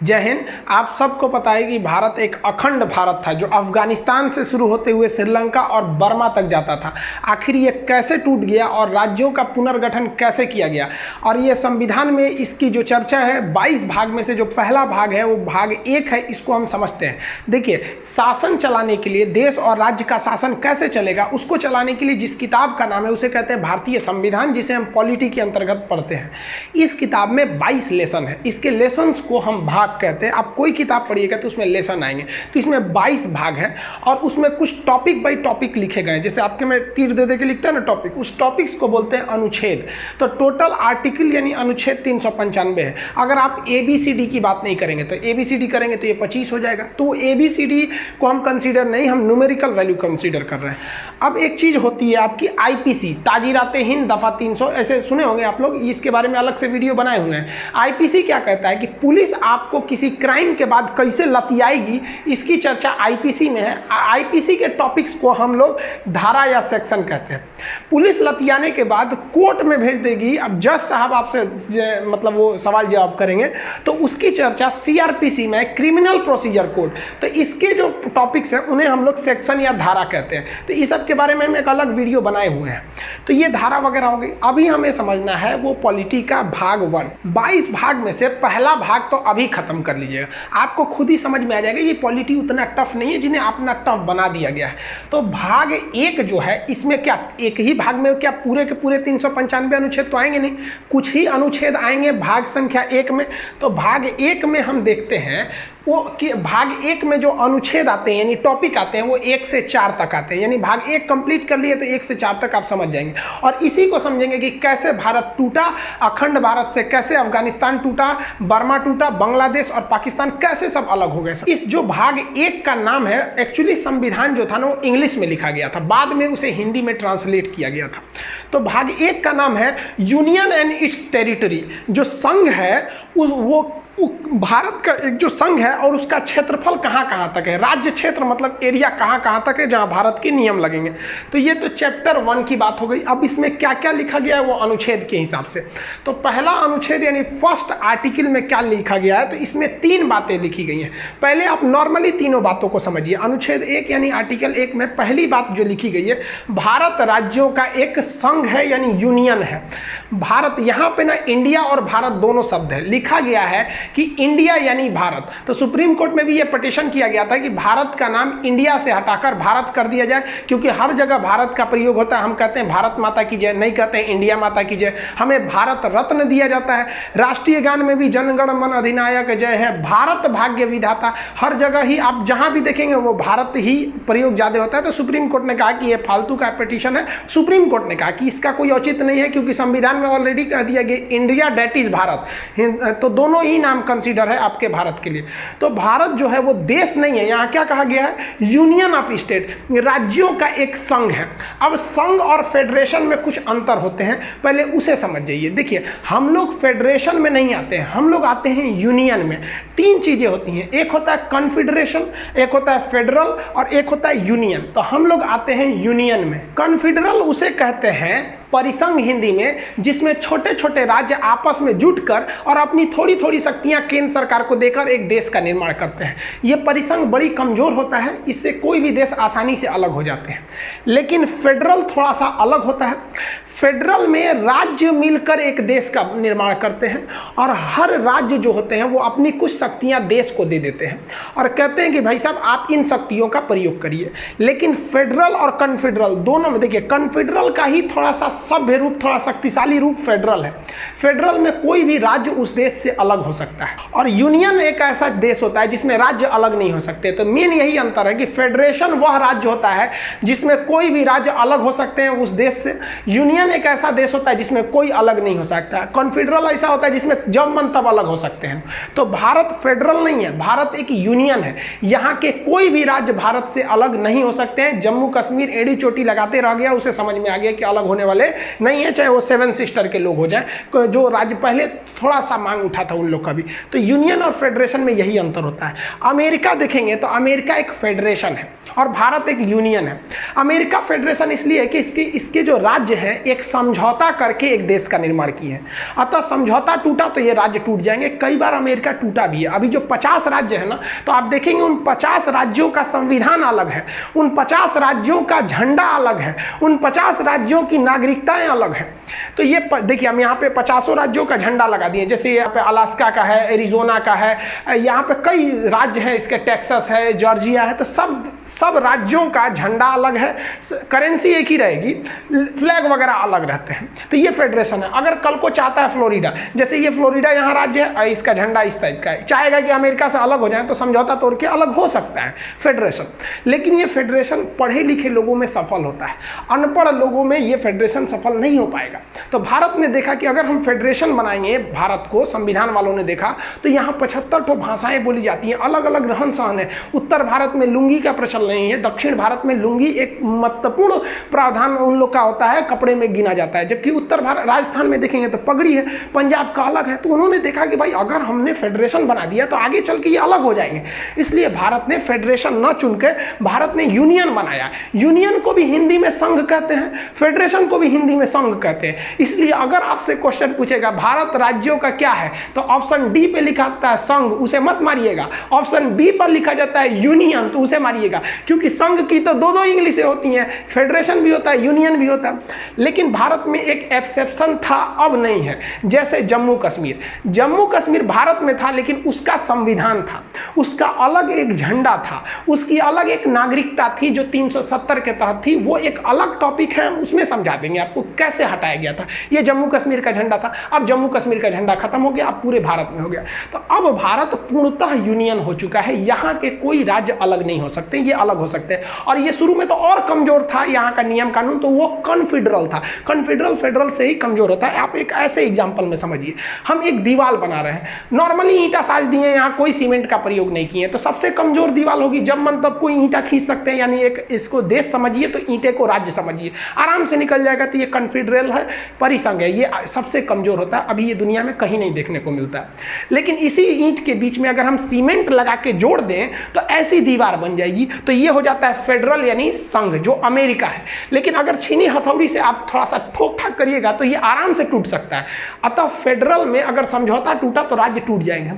जय हिंद। आप सबको पता है कि भारत एक अखंड भारत था जो अफगानिस्तान से शुरू होते हुए श्रीलंका और बर्मा तक जाता था। आखिर ये कैसे टूट गया और राज्यों का पुनर्गठन कैसे किया गया, और ये संविधान में इसकी जो चर्चा है 22 भाग में से जो पहला भाग है वो भाग 1 है, इसको हम समझते हैं। देखिए, शासन चलाने के लिए, देश और राज्य का शासन कैसे चलेगा उसको चलाने के लिए जिस किताब का नाम है उसे कहते हैं भारतीय संविधान, जिसे हम पॉलिटी के अंतर्गत पढ़ते हैं। इस किताब में 22 लेसन है। इसके लेसन्स को हम भाग कहते हैं। आप कोई किताब पढ़िएगा तो उसमें लेसन आएंगे, तो इसमें 22 भाग है और उसमें कुछ टॉपिक बाय टॉपिक लिखे गए। जैसे आपके में तीर दे के लिखते हैं ना टॉपिक, उस टॉपिक्स को बोलते हैं अनुच्छेद। तो टोटल आर्टिकल यानी अनुच्छेद 395 है। अगर आप ABCD की बात नहीं करेंगे तो ABCD करेंगे तो ये 25 हो जाएगा। तो ABCD को हम कंसीडर नहीं, हम न्यूमेरिकल वैल्यू कंसीडर कर रहे हैं। अब एक चीज़ होती है आपकी IPC, ताजीराते हिंद दफ़ा 300, ऐसे सुने होंगे आप लोग, इसके बारे में अलग से वीडियो बनाए हुए हैं। IPC क्या कहता है कि पुलिस आपको किसी क्राइम के बाद कैसे लतियाएगी, इसकी चर्चा IPC में है। IPC के टॉपिक्स को हम लोग धारा या सेक्शन कहते हैं। पुलिस लतियाने के बाद कोर्ट में भेज देगी। अब जज साहब आपसे मतलब वो सवाल जवाब करेंगे तो उसकी चर्चा CRPC में, क्रिमिनल प्रोसीजर कोड। तो इसके जो टॉपिक्स हैं उन्हें हम लोग सेक्शन या धारा कहते हैं। तो इस सब के बारे में हम एक अलग वीडियो बनाए हुए हैं। तो ये धारा वगैरह हो गई। अभी हमें समझना है वो पॉलिटी का भाग 1। 22 भाग में से पहला भाग तो अभी खत्म कर लीजिएगा, आपको खुद ही समझ में आ जाएगा ये पॉलिटी उतना टफ नहीं है जिन्हें अपना टफ बना दिया गया है। तो भाग 1 जो है, इसमें क्या एक ही भाग में क्या पूरे के पूरे 395 अनुच्छेद तो आएंगे नहीं, कुछ ही अनुच्छेद आएंगे भाग संख्या 1 में। तो भाग 1 में हम देखते हैं वो कि भाग 1 में जो अनुच्छेद आते हैं यानी टॉपिक आते हैं वो 1 से 4 तक आते हैं। यानी भाग 1 कंप्लीट कर लिए तो 1 से 4 तक आप समझ जाएंगे, और इसी को समझेंगे कि कैसे भारत टूटा, अखंड भारत से कैसे अफगानिस्तान टूटा, बर्मा टूटा, बांग्लादेश और पाकिस्तान कैसे सब अलग हो गए। इस जो भाग 1 का नाम है, एक्चुअली संविधान जो था ना वो इंग्लिश में लिखा गया था, बाद में उसे हिंदी में ट्रांसलेट किया गया था। तो भाग 1 का नाम है यूनियन एंड इट्स टेरिटरी। जो संघ है वो भारत का एक जो संघ है और उसका क्षेत्रफल कहाँ कहाँ तक है, राज्य क्षेत्र मतलब एरिया कहाँ कहाँ तक है जहाँ भारत के नियम लगेंगे। तो ये तो चैप्टर 1 की बात हो गई। अब इसमें क्या क्या लिखा गया है वो अनुच्छेद के हिसाब से। तो पहला अनुच्छेद यानी फर्स्ट आर्टिकल में क्या लिखा गया है, तो इसमें 3 बातें लिखी गई हैं। पहले आप नॉर्मली तीनों बातों को समझिए। अनुच्छेद 1 यानी आर्टिकल 1 में पहली बात जो लिखी गई है, भारत राज्यों का एक संघ है यानी यूनियन है। भारत, यहाँ पे ना इंडिया और भारत दोनों शब्द है, लिखा गया है कि इंडिया यानी भारत। तो सुप्रीम कोर्ट में भी यह पिटीशन किया गया था कि भारत का नाम इंडिया से हटाकर भारत कर दिया जाए, क्योंकि हर जगह भारत का प्रयोग होता है। हम कहते हैं भारत माता की जय, नहीं कहते हैं इंडिया माता की जय। हमें भारत रत्न दिया जाता है। राष्ट्रीय गान में भी जनगण मन अधिनायक जय है, भारत भाग्य विधाता। हर जगह ही आप जहां भी देखेंगे वो भारत ही प्रयोग ज्यादा होता है। तो सुप्रीम कोर्ट ने कहा कि यह फालतू का पिटीशन है। सुप्रीम कोर्ट ने कहा कि इसका कोई औचित्य नहीं है, क्योंकि संविधान में ऑलरेडी कह दिया गया इंडिया डेट इज भारत। तो दोनों ही नाम कंसीडर है आपके भारत के लिए। तो भारत जो है वो देश नहीं है, यहां क्या कहा गया है, यूनियन ऑफ स्टेट, राज्यों का एक संघ है। अब संघ और फेडरेशन में कुछ अंतर होते हैं, पहले उसे समझ जाइए। देखिए, हम लोग फेडरेशन में नहीं आते हैं, हम लोग आते हैं यूनियन में। 3 चीजें होती हैं, एक होता है कॉन्फेडरेशन, एक होता है फेडरल और एक होता है यूनियन। तो हम लोग आते हैं यूनियन में। कॉन्फेडरल उसे कहते हैं परिसंघ हिंदी में, जिसमें छोटे छोटे राज्य आपस में जुटकर और अपनी थोड़ी थोड़ी शक्तियां केंद्र सरकार को देकर एक देश का निर्माण करते हैं। यह परिसंघ बड़ी कमजोर होता है, इससे कोई भी देश आसानी से अलग हो जाते हैं। लेकिन फेडरल थोड़ा सा अलग होता है। फेडरल में राज्य मिलकर एक देश का निर्माण करते हैं और हर राज्य जो होते हैं वो अपनी कुछ शक्तियां देश को दे देते हैं और कहते हैं कि भाई साहब आप इन शक्तियों का प्रयोग करिए। लेकिन फेडरल और कॉन्फेडरल दोनों में देखिए, कॉन्फेडरल का ही थोड़ा सा सभ्य रूप, थोड़ा शक्तिशाली रूप फेडरल है। फेडरल में कोई भी राज्य उस देश से अलग हो सकता है, और यूनियन एक ऐसा देश होता है जिसमें राज्य अलग नहीं हो सकते। तो मेन यही अंतर है कि फेडरेशन वह राज्य होता है जिसमें कोई भी राज्य अलग हो सकते हैं उस देश से। यूनियन एक ऐसा देश होता है जिसमें कोई अलग नहीं हो सकता। कॉन्फेडरल ऐसा होता है जिसमें जब मन तब अलग हो सकते हैं। तो भारत फेडरल नहीं है, भारत एक यूनियन है। यहाँ के कोई भी राज्य भारत से अलग नहीं हो सकते हैं। जम्मू कश्मीर एड़ी चोटी लगाते रह गया, उसे समझ में आ गया कि अलग होने वाले रहे नहीं है, चाहे वो 7 सिस्टर के लोग हो जाए, जो राज्य पहले थोड़ा सा मांग उठा था उन लोग का भी। तो यूनियन और फेडरेशन में यही अंतर होता है। अमेरिका देखेंगे तो अमेरिका एक फेडरेशन है और भारत एक यूनियन है। अमेरिका फेडरेशन इसलिए है कि इसके जो राज्य हैं एक समझौता करके एक देश का निर्माण किए हैं, अतः समझौता टूटा तो ये राज्य टूट जाएंगे। कई बार अमेरिका टूटा भी है। अभी जो 50 राज्य है ना, तो आप देखेंगे उन 50 राज्यों का संविधान अलग है, उन 50 राज्यों का झंडा अलग है, उन 50 राज्यों की नागरिकताएं अलग है। तो ये देखिए हम यहाँ पे 50 राज्यों का झंडा लगा दिए, जैसे यहाँ पे अलास्का का है, एरिजोना का है, यहाँ पे कई राज्य हैं, इसके टेक्सास है, जॉर्जिया है। तो सब राज्यों का झंडा अलग है, करेंसी एक ही रहेगी, फ्लैग वगैरह अलग रहते हैं। तो ये फेडरेशन है। अगर कल को चाहता है फ्लोरिडा, जैसे ये फ्लोरिडा यहाँ राज्य है, इसका झंडा इस टाइप का है, चाहेगा कि अमेरिका से अलग हो जाए तो समझौता तोड़ के अलग हो सकता है फेडरेशन। लेकिन ये फेडरेशन पढ़े लिखे लोगों में सफल होता है, अनपढ़ लोगों में ये फेडरेशन सफल नहीं हो पाएगा। तो भारत ने देखा कि अगर हम फेडरेशन बनाएंगे, भारत को संविधान वालों ने देखा तो यहाँ 75 ठो भाषाएं बोली जाती हैं, अलग अलग रहन सहन है। उत्तर भारत में लुंगी का प्रचलन नहीं है, दक्षिण भारत में लुंगी एक महत्वपूर्ण प्रावधान उन लोग का होता है, कपड़े में गिना जाता है। जबकि उत्तर भारत राजस्थान में देखेंगे तो पगड़ी है, पंजाब का अलग है। तो उन्होंने देखा कि भाई अगर हमने फेडरेशन बना दिया तो आगे चल के ये अलग हो जाएंगे, इसलिए भारत ने फेडरेशन न चुन के भारत ने यूनियन बनाया। यूनियन को भी हिंदी में संघ कहते हैं, फेडरेशन को भी हिंदी में संघ कहते हैं। इसलिए अगर आपसे क्वेश्चन पूछेगा भारत राज्यों का क्या है, तो ऑप्शन डी पे लिखा जाता है संघ, उसे मत मारिएगा। ऑप्शन बी पर लिखा जाता है यूनियन, तो उसे मारिएगा, क्योंकि संघ की तो दो इंग्लिशें होती हैं, फेडरेशन भी होता है, यूनियन भी होता है। लेकिन भारत में एक एक्सेप्शन था, अब नहीं है। जैसे जम्मू कश्मीर भारत में था, लेकिन उसका संविधान था, उसका अलग एक झंडा था, उसकी अलग एक नागरिकता थी जो 370 के तहत थी। वो एक अलग टॉपिक है, उसमें समझा देंगे आपको कैसे हटाया गया था। ये जम्मू कश्मीर का झंडा था, अब जम्मू कश्मीर का झंडा खत्म हो गया, अब पूरे भारत में हो गया। तो अब भारत पूर्णतः यूनियन हो चुका है, यहाँ के कोई राज्य अलग नहीं हो सकते, ये अलग हो सकते हैं। और ये शुरू में तो और कमजोर था यहाँ का नियम कानून, तो वो कॉन्फेडरल था। कॉन्फेडरल फेडरल से ही कमजोर होता है। आप एक ऐसे एग्जाम्पल में समझिए, हम एक दीवार बना रहे हैं, नॉर्मली ईंटा साज दिए, यहाँ कोई सीमेंट का प्रयोग नहीं किए, तो सबसे कमजोर दीवार होगी। जब मन तब कोई ईंटा खींच सकते हैं, यानी एक इसको देश समझिए तो ईंटे को राज्य समझिए, आराम से निकल जाएगा। तो ये कॉन्फेडरल है, परिसंघ है, ये सबसे कमजोर होता है। अभी ये दुनिया में कहीं नहीं देखने को मिलता है। लेकिन इसी ईंट के बीच में अगर हम सीमेंट लगा के जोड़ दें तो ऐसी दीवार बन जाएगी। तो ये हो जाता है फेडरल यानी संघ, जो अमेरिका है। लेकिन अगर छीनी हथौड़ी से आप थोड़ा सा ठोक ठाक करिएगा तो ये आराम से टूट सकता है। अतः फेडरल में अगर समझौता टूटा तो राज्य टूट जाएंगे।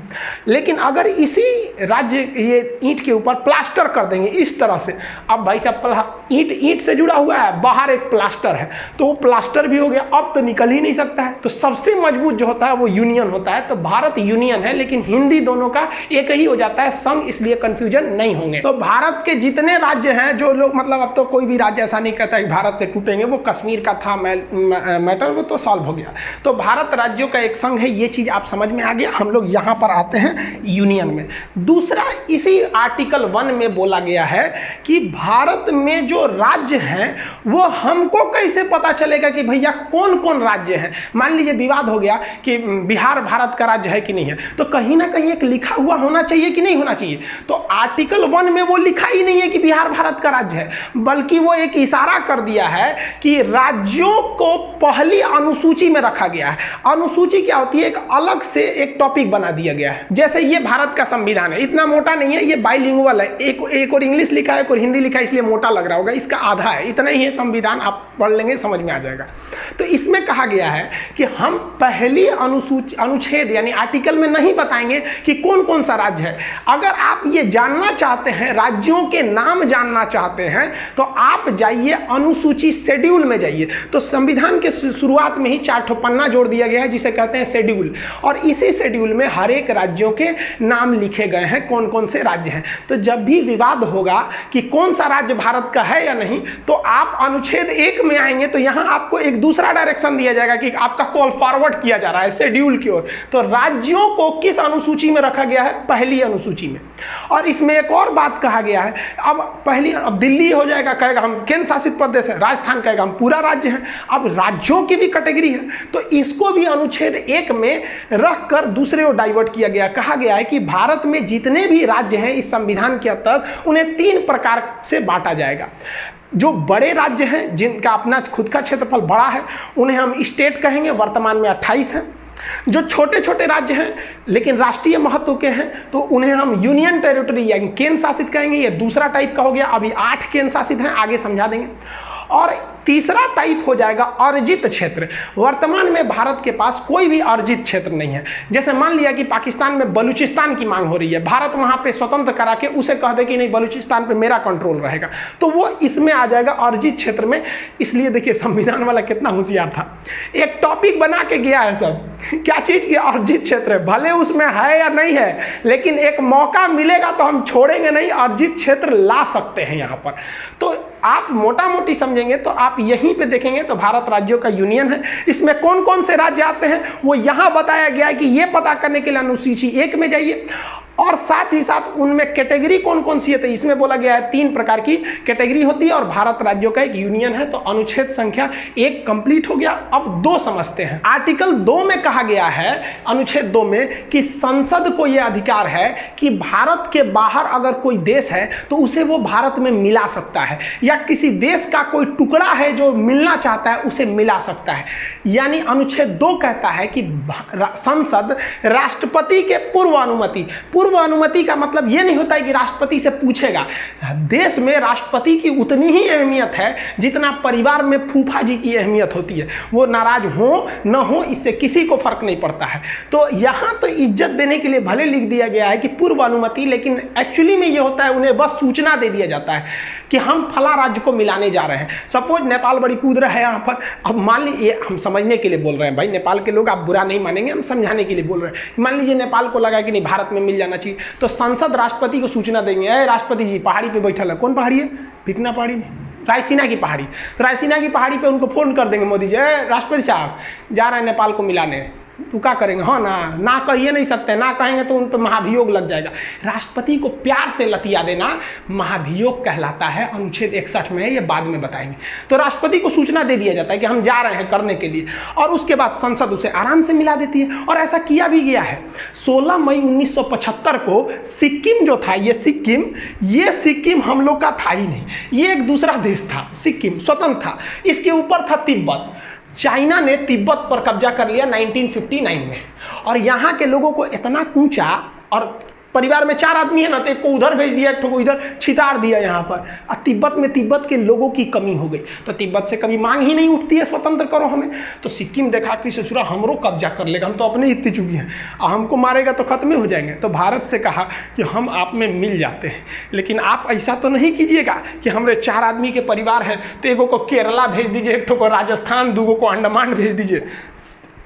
लेकिन अगर इसी राज्य ये ईंट के ऊपर प्लास्टर कर देंगे इस तरह से, अब भाई साहब ईंट से जुड़ा हुआ है, बाहर एक प्लास्टर है, तो वो प्लास्टर भी हो गया, अब तो निकल ही नहीं सकता है। तो सबसे मजबूत जो होता है वो यूनियन होता है। तो भारत यूनियन है, लेकिन हिंदी दोनों का एक ही हो जाता है, संघ, इसलिए कंफ्यूजन नहीं होंगे। तो भारत के जितने राज्य हैं, जो लोग मतलब अब तो कोई भी राज्य ऐसा नहीं कहता कि भारत से टूटेंगे, वो कश्मीर का था मैटर, वो तो सॉल्व हो गया। तो भारत राज्यों का एक संघ है, ये चीज आप समझ में आ गया। हम लोग यहाँ पर आते हैं यूनियन में। दूसरा, इसी आर्टिकल 1 में बोला गया है कि भारत में जो राज्य हैं वो हमको कैसे पता चलेगा कि भैया कौन कौन राज्य हैं। मान लीजिए विवाद हो गया कि बिहार भारत का राज्य है कि नहीं है, तो कहीं ना कहीं एक लिखा हुआ होना चाहिए कि नहीं होना चाहिए। तो आर्टिकल 1 में वो लिखा ही नहीं है कि बिहार भारत का राज्य है, बल्कि वो एक इशारा कर दिया है कि राज्यों को पहली अनुसूची में रखा गया है। अनुसूची क्या होती है? एक अलग से एक टॉपिक बना दिया गया है। जैसे ये भारत का संविधान है, इतना मोटा नहीं है, ये बाइलिंगुअल है, एक और इंग्लिश लिखा है, एक और हिंदी लिखा है, इसलिए मोटा लग रहा होगा। इसका आधा है, इतना ही है संविधान, आप पढ़ लेंगे समझ में आ जाएगा। तो इसमें कहा गया है कि हम पहली अनुच्छेद यानी आर्टिकल में नहीं बताएंगे कि कौन कौन सा राज्य है। अगर आप ये जानना चाहते हैं, राज्यों के नाम जानना चाहते हैं, तो आप जाइए अनुसूची शेड्यूल में जाइए। तो संविधान के शुरुआत में ही 4 ठो पन्ना जोड़ दिया गया है जिसे कहते हैं शेड्यूल, और इसी शेड्यूल में हर एक राज्यों के नाम लिखे गए हैं, कौन कौन से राज्य हैं। तो जब भी विवाद होगा कि कौन सा राज्य भारत का है या नहीं, तो आप अनुच्छेद 1 में आएंगे तो यहां आपको एक दूसरा डायरेक्शन दिया जाएगा कि आपका कॉल फॉरवर्ड किया जा रहा है शेड्यूल की ओर। तो राज्यों को किस अनुसूची में रखा गया है? पहली अनुसूची में। और इसमें एक और बात कहा गया है, अब दिल्ली हो जाएगा, कहेगा हम केंद्र शासित प्रदेश है, राजस्थान कहेगा हम पूरा राज्य है। अब राज्यों की भी कैटेगरी है, तो इसको भी अनुच्छेद 1 में रख कर दूसरे को डाइवर्ट किया गया। कहा गया है कि भारत में जितने भी राज्य हैं इस संविधान के तहत उन्हें 3 प्रकार से बांटा जाएगा। जो बड़े राज्य हैं जिनका अपना खुद का क्षेत्रफल बड़ा है उन्हें हम स्टेट कहेंगे, वर्तमान में 28 हैं। जो छोटे छोटे राज्य हैं लेकिन राष्ट्रीय महत्व के हैं तो उन्हें हम यूनियन टेरिटरी यानी केंद्र शासित कहेंगे। ये दूसरा टाइप का हो गया। अभी 8 केंद्र शासित हैं, आगे समझा देंगे। और तीसरा टाइप हो जाएगा अर्जित क्षेत्र। वर्तमान में भारत के पास कोई भी अर्जित क्षेत्र नहीं है। जैसे मान लिया कि पाकिस्तान में बलूचिस्तान की मांग हो रही है, भारत वहां पे स्वतंत्र करा के उसे कह दे कि नहीं बलूचिस्तान पे मेरा कंट्रोल रहेगा, तो वो इसमें आ जाएगा अर्जित क्षेत्र में। इसलिए देखिए संविधान वाला कितना होशियार था, एक टॉपिक बना के गया है सब, क्या चीज की अर्जित क्षेत्र है, भले उसमें है या नहीं है लेकिन एक मौका मिलेगा तो हम छोड़ेंगे नहीं, अर्जित क्षेत्र ला सकते हैं यहाँ पर। तो आप मोटा मोटी समझेंगे तो आप यहीं पे देखेंगे तो भारत राज्यों का यूनियन है। इसमें कौन कौन से राज्य आते हैं वो यहां बताया गया है कि ये पता करने के लिए अनुसूची 1 में जाइए। और साथ ही साथ उनमें कैटेगरी कौन कौन सी है, तो इसमें बोला गया है 3 प्रकार की कैटेगरी होती है और भारत राज्यों का एक यूनियन है। तो अनुच्छेद संख्या 1 कंप्लीट हो गया। अब 2 समझते हैं। आर्टिकल 2 में कहा गया है, अनुच्छेद 2 में, कि संसद को यह अधिकार है कि भारत के बाहर अगर कोई देश है तो उसे वो भारत में मिला सकता है, या किसी देश का कोई टुकड़ा है जो मिलना चाहता है उसे मिला सकता है। यानी अनुच्छेद 2 कहता है कि संसद राष्ट्रपति के पूर्व अनुमति का मतलब यह नहीं होता है कि राष्ट्रपति से पूछेगा। देश में राष्ट्रपति की उतनी ही अहमियत है जितना परिवार में फूफा जी की अहमियत होती है। वो नाराज हो न हो इससे किसी को फर्क नहीं पड़ता है। तो यहां तो इज्जत देने के लिए भले लिख दिया गया है कि पूर्व अनुमति, लेकिन एक्चुअली में यह होता है उन्हें बस सूचना दे दिया जाता है कि हम फला राज्य को मिलाने जा रहे हैं। सपोज नेपाल बड़ी कूद रहा है यहाँ पर। अब मान लीजिए, हम समझने के लिए बोल रहे हैं भाई, नेपाल के लोग आप बुरा नहीं मानेंगे, हम समझाने के लिए बोल रहे हैं। मान लीजिए नेपाल को लगा कि नहीं भारत में मिल जाना चाहिए, तो संसद राष्ट्रपति को सूचना देंगे, अरे राष्ट्रपति जी पहाड़ी पे बैठा है। कौन पहाड़ी है? भिकना पहाड़ी नहीं, रायसीना की पहाड़ी। तो रायसीना की पहाड़ी पे उनको फोन कर देंगे, मोदी जी राष्ट्रपति साहब जा रहे हैं नेपाल को मिलाने, तो क्या करेंगे? हाँ ना कहिए नहीं सकते, ना कहेंगे तो उन पर महाभियोग लग जाएगा। राष्ट्रपति को प्यार से लतिया देना महाभियोग कहलाता है, अनुच्छेद 61 में, ये बाद में बताएंगे। तो राष्ट्रपति को सूचना दे दिया जाता है कि हम जा रहे हैं करने के लिए, और उसके बाद संसद उसे आराम से मिला देती है। और ऐसा किया भी गया है। 16 मई 1975 को सिक्किम जो था, ये सिक्किम हम लोग का था ही नहीं, ये एक दूसरा देश था। सिक्किम स्वतंत्र था, इसके ऊपर था तिब्बत। चाइना ने तिब्बत पर कब्जा कर लिया 1959 में, और यहाँ के लोगों को इतना कूचा, और परिवार में 4 आदमी है ना, तो एक को उधर भेज दिया, एक को इधर छितार दिया यहाँ पर। और तिब्बत में तिब्बत के लोगों की कमी हो गई, तो तिब्बत से कभी मांग ही नहीं उठती है स्वतंत्र करो हमें। तो सिक्किम देखा कि ससुरा हमरो कब्जा कर लेगा, हम तो अपने इतनी चुकी हैं, हमको मारेगा तो खत्म हो जाएंगे। तो भारत से कहा कि हम आप में मिल जाते हैं, लेकिन आप ऐसा तो नहीं कीजिएगा कि हमारे 4 आदमी के परिवार है तो एगो को केरला भेज दीजिए, एक को राजस्थान, 2 को अंडमान भेज दीजिए।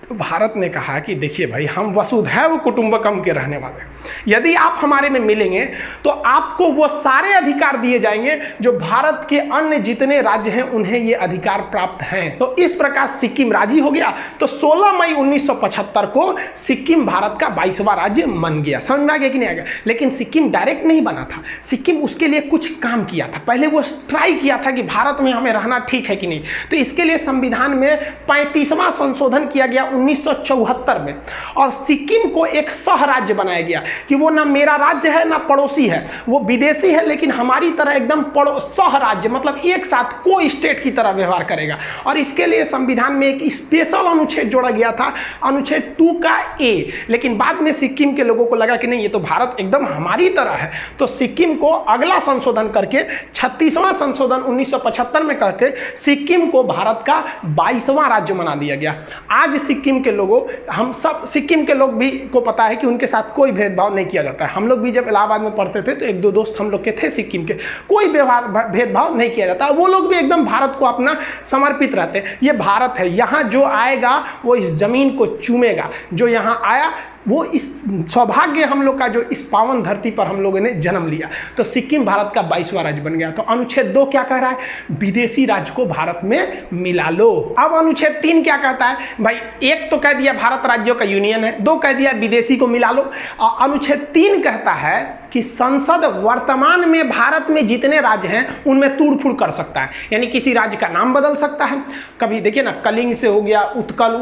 तो भारत ने कहा कि देखिए भाई, हम वसुधैव कुटुंबकम के रहने वाले हैं, यदि आप हमारे में मिलेंगे तो आपको वो सारे अधिकार दिए जाएंगे जो भारत के अन्य जितने राज्य हैं उन्हें ये अधिकार प्राप्त हैं। तो इस प्रकार सिक्किम राजी हो गया। तो 16 मई 1975 को सिक्किम भारत का 22वां राज्य बन गया। समझ में आ गया कि नहीं आ गया? लेकिन सिक्किम डायरेक्ट नहीं बना था, सिक्किम उसके लिए कुछ काम किया था। पहले वो ट्राई किया था कि भारत में हमें रहना ठीक है कि नहीं। तो इसके लिए संविधान में 35वां संशोधन किया गया 1974 में, और सिक्किम को एक सह राज्य बनाया गया कि वो ना मेरा राज्य है ना पड़ोसी है, वो विदेशी है लेकिन हमारी तरह एकदम सह राज्य, मतलब एक साथ को स्टेट की तरह व्यवहार करेगा। और इसके लिए संविधान में एक स्पेशल अनुच्छेद जोड़ा गया था, अनुच्छेद 2 का ए। लेकिन बाद में सिक्किम के लोगों को लगा कि नहीं, ये तो भारत एकदम हमारी तरह है, तो सिक्किम को अगला संशोधन करके 36वां संशोधन 1975 में करके सिक्किम को भारत का 22वां राज्य बना दिया गया। आज सिक्किम के लोगों, हम सब सिक्किम के लोग भी को पता है कि उनके साथ कोई भेदभाव नहीं किया जाता है। हम लोग भी जब इलाहाबाद में पढ़ते थे तो 1-2 दोस्त हम लोग के थे सिक्किम के, कोई भेदभाव नहीं किया जाता। वो लोग भी एकदम भारत को अपना समर्पित रहते हैं। ये भारत है, यहाँ जो आएगा वो इस जमीन को चूमेगा। जो यहाँ आया वो इस सौभाग्य हम लोग का, जो इस पावन धरती पर हम लोगों ने जन्म लिया। तो सिक्किम भारत का 22वां राज्य बन गया। तो अनुच्छेद 2 क्या कह रहा है? विदेशी राज्य को भारत में मिला लो। अब अनुच्छेद 3 क्या कहता है? भाई, 1 तो कह दिया भारत राज्यों का यूनियन है, 2 कह दिया विदेशी को मिला लो। और अनुच्छेद 3 कहता है कि कि संसद वर्तमान में भारत में जितने राज्य हैं उनमें तोड़ फोड़ कर सकता है। यानी किसी राज्य का नाम बदल सकता है। कभी देखिए ना, कलिंग से हो गया उत्कल,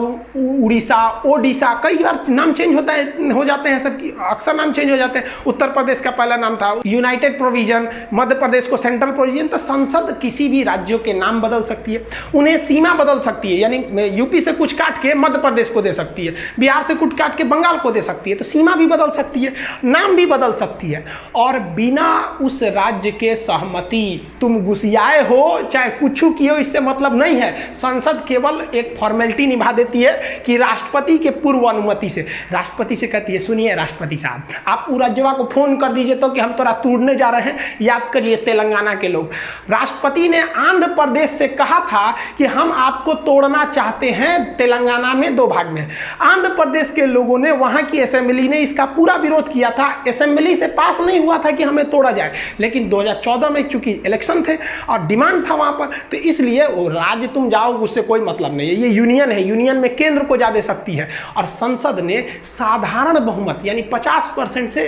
उड़ीसा, ओडिशा, कई बार नाम चेंज हो जाते हैं, सब अक्सर नाम चेंज हो जाते हैं। उत्तर प्रदेश का पहला नाम था यूनाइटेड प्रोविजन, मध्य प्रदेश को सेंट्रल प्रोविजन। तो संसद किसी भी राज्यों के नाम बदल सकती है, उन्हें सीमा बदल सकती है। यानी यूपी से कुछ काट के मध्य प्रदेश को दे सकती है, बिहार से कुछ काट के बंगाल को दे सकती है। तो सीमा भी बदल सकती है, नाम भी बदल सकती है, और बिना उस राज्य के सहमति, तुम घुसियाए हो चाहे कुछ किए हो, इससे मतलब नहीं है। संसद केवल एक फॉर्मेलिटी निभा देती है कि राष्ट्रपति के पूर्व अनुमति से, राष्ट्रपति से कहती है सुनिए राष्ट्रपति साहब, आप राज्यवा को फोन कर दीजिए तो कि हम तोरा तोड़ने जा रहे हैं। याद करिए तेलंगाना के लोग, राष्ट्रपति ने आंध्र प्रदेश से कहा था कि हम आपको तोड़ना चाहते हैं तेलंगाना में 2 भाग में। आंध्र प्रदेश के लोगों ने, वहां की असेंबली ने इसका पूरा विरोध किया था। असेंबली से पास नहीं हुआ था कि हमें तोड़ा जाए, लेकिन 2014 में चूंकि इलेक्शन थे और डिमांड था वहां पर, तो इसलिए वो राज्य तुम जाओ उससे कोई मतलब नहीं है। ये यूनियन है, यूनियन में केंद्र को ज्यादा शक्ति है। और संसद ने साधारण बहुमत यानी 50% से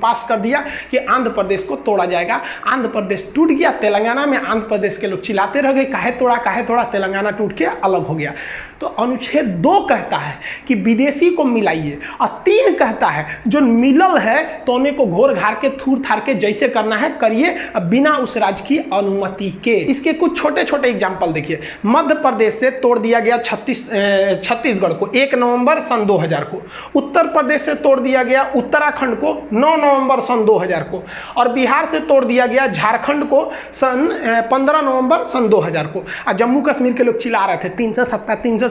पास कर दिया कि आंध्र प्रदेश को तोड़ा जाएगा। आंध्र प्रदेश टूट गया। तेलंगाना में आंध्र प्रदेश के लोग चिल्लाते रह गए, काहे तोड़ा, तेलंगाना टूट के अलग हो गया। तो अनुच्छेद 2 कहता है कि विदेशी को मिलाइए, और 3 कहता है जो मिलल है तो उन्हें को घोर घार के थूर थार के जैसे करना है करिए, बिना उस राज्य की अनुमति के। इसके कुछ छोटे छोटे एग्जाम्पल देखिए। मध्य प्रदेश से तोड़ दिया गया छत्तीसगढ़ को 1 नवंबर सन 2000 को। उत्तर प्रदेश से तोड़ दिया गया उत्तराखंड को 9 नवंबर सन 2000 को। और बिहार से तोड़ दिया गया झारखंड को सन 15 नवंबर सन 2000 को। और जम्मू कश्मीर के लोग चिल्ला रहे थे 370।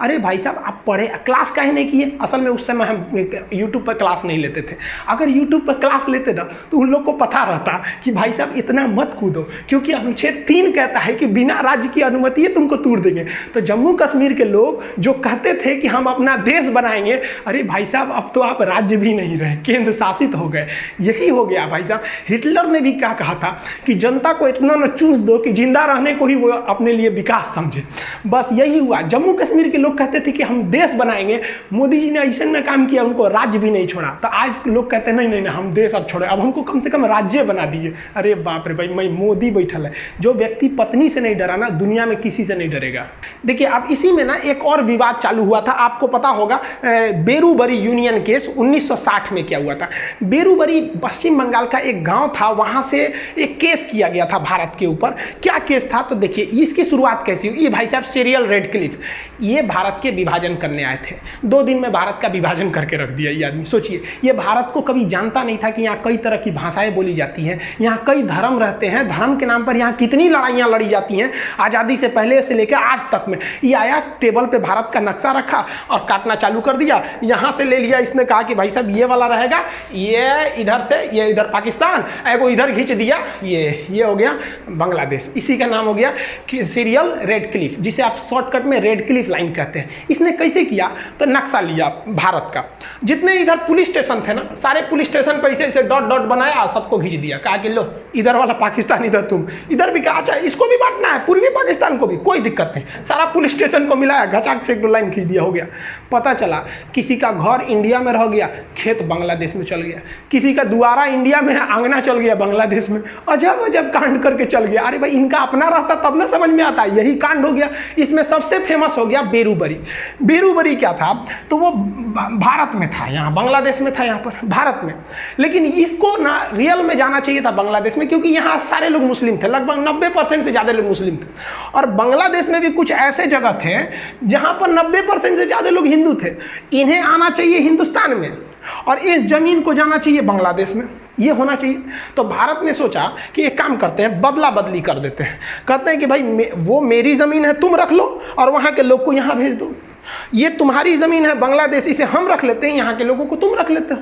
अरे भाई साहब, आप पढ़े, क्लास काहे नहीं किए? असल में उस समय हम यूट्यूब पर क्लास नहीं लेते थे। अगर यूट्यूब पर क्लास लेते ना तो उन लोग को पता रहता कि भाई साहब इतना मत कूदो, क्योंकि अनुच्छेद 3 कहता है कि बिना राज्य की अनुमति है तुमको तोड़ देंगे। तो जम्मू कश्मीर के लोग जो कहते थे कि हम अपना देश बनाएंगे, अरे भाई साहब अब तो आप राज्य भी नहीं रहे, केंद्र शासित हो गए। यही हो गया भाई साहब। हिटलर ने भी क्या कहा था कि जनता को इतना न चूस दो कि जिंदा रहने को ही वो अपने लिए विकास समझे। बस यही हुआ। जम्मू कश्मीर के लोग कहते थे कि हम देश बनाएंगे, मोदी जी ने ऐसे में काम किया, उनको राज्य भी नहीं छोड़ा। तो आज लोग कहते हैं नहीं हम देश अब छोड़े, अब हमको कम से कम राज्य बना दीजिए। अरे बाप रे भाई, मैं मोदी बैठल है। जो व्यक्ति पत्नी से नहीं डरा ना, दुनिया में किसी से नहीं डरेगा। देखिए अब इसी में ना एक और विवाद चालू हुआ था, आपको पता होगा बेरूबरी यूनियन केस 1960 में क्या हुआ था। बेरूबरी पश्चिम बंगाल का एक गांव था, वहां से एक केस किया गया था भारत के ऊपर। क्या केस था तो देखिए इसकी शुरुआत कैसी हुई। ये भाई साहब सीरियल रेडक्लिफ, ये भारत के विभाजन करने आए थे। 2 दिन में भारत का विभाजन करके रख दिया ये आदमी। सोचिए, ये भारत को कभी जानता नहीं था कि यहाँ कई तरह की भाषाएं बोली जाती हैं, यहाँ कई धर्म रहते हैं, धर्म के नाम पर यहाँ कितनी लड़ाइयाँ लड़ी जाती हैं आज़ादी से पहले से लेकर आज तक में। ये आया टेबल पे भारत का नक्शा रखा और काटना चालू कर दिया। यहाँ से ले लिया, इसने कहा कि भाई साहब ये वाला रहेगा, ये इधर से, ये इधर पाकिस्तान, एगो इधर खींच दिया, ये हो गया बांग्लादेश। इसी का नाम हो गया कि सीरियल रेडक्लिफ, जिसे आप शॉर्टकट में रेडक्लिफ लाइन कहते हैं। इसने कैसे किया तो नक्शा लिया भारत का, जितने इधर पुलिस स्टेशन थे ना, सारे पुलिस स्टेशन पे ऐसे डॉट डॉट बनाया, सबको खींच दिया। कहा कि लो इधर वाला पाकिस्तान, इधर तुम, इधर भी कहा चाहे इसको भी बांटना है, पूर्वी पाकिस्तान को भी, कोई दिक्कत नहीं। सारा पुलिस स्टेशन को मिलाया, घचाक से एक लाइन खींच दिया, हो गया। पता चला किसी का घर इंडिया में रह गया, खेत बांग्लादेश में चल गया। किसी का दुआरा इंडिया में है, आंगना चल गया बांग्लादेश में। अजब अजब कांड करके चल गया। अरे भाई इनका अपना रहता तब ना समझ में आता, यही कांड हो गया। इसमें सबसे फेमस हो गया बेरूबरी। बेरूबरी क्या था तो वो भारत में था, यहाँ बांग्लादेश में था, यहाँ पर भारत में। लेकिन इसको ना रियल में जाना चाहिए था बांग्लादेश में, क्योंकि यहाँ सारे लोग मुस्लिम थे, लगभग 90% से ज़्यादा लोग मुस्लिम थे। और बांग्लादेश में भी कुछ ऐसे जगह थे जहाँ पर 90% से ज़्यादा लोग हिंदू थे। इन्हें आना चाहिए हिंदुस्तान में और इस जमीन को जाना चाहिए बांग्लादेश में, ये होना चाहिए। तो भारत ने सोचा कि एक काम करते हैं, बदला बदली कर देते हैं। कहते हैं कि भाई वो मेरी ज़मीन है, तुम रख लो और वहाँ के लोग को यहाँ भेज दो। ये तुम्हारी ज़मीन है बांग्लादेश, इसे हम रख लेते हैं, यहाँ के लोगों को तुम रख लेते हो।